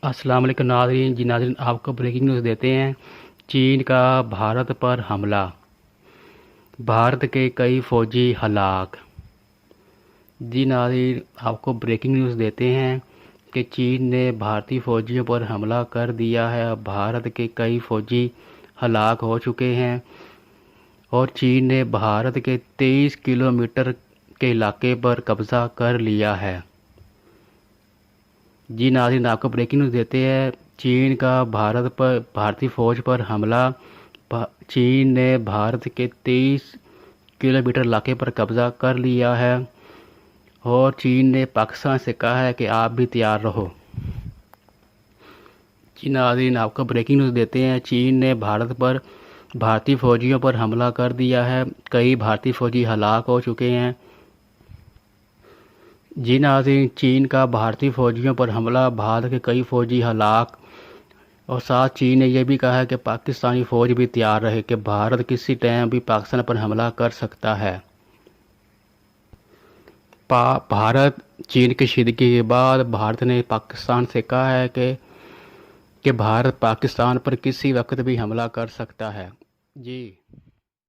अस्सलाम वालेकुम नाज़रीन। जी नाज़रीन, आपको ब्रेकिंग न्यूज़ देते हैं। चीन का भारत पर हमला, भारत के कई फौजी हलाक। जी नाज़रीन, आपको ब्रेकिंग न्यूज़ देते हैं कि चीन ने भारतीय फौजियों पर हमला कर दिया है। भारत के कई फौजी हलाक हो चुके हैं और चीन ने भारत के 23 किलोमीटर के इलाके पर कब्ज़ा कर लिया है। जी नाज़रीन, आपको ब्रेकिंग न्यूज़ देते हैं। चीन का भारत पर भारतीय फ़ौज पर हमला। चीन ने भारत के 23 किलोमीटर इलाके पर कब्ज़ा कर लिया है और चीन ने पाकिस्तान से कहा है कि आप भी तैयार रहो। जी नाज़रीन, आपको ब्रेकिंग न्यूज़ देते हैं। चीन ने भारत पर भारतीय फ़ौजियों पर हमला कर दिया है। कई भारतीय फ़ौजी हलाक हो चुके हैं। जी नाज़रीन, चीन का भारतीय फ़ौजियों पर हमला, भारत के कई फ़ौजी हलाक। और साथ चीन ने यह भी कहा है कि पाकिस्तानी फ़ौज भी तैयार रहे कि भारत किसी टाइम भी पाकिस्तान पर हमला कर सकता है। भारत चीन की शिरकी के बाद भारत ने पाकिस्तान से कहा है कि भारत पाकिस्तान पर किसी वक्त भी हमला कर सकता है। जी।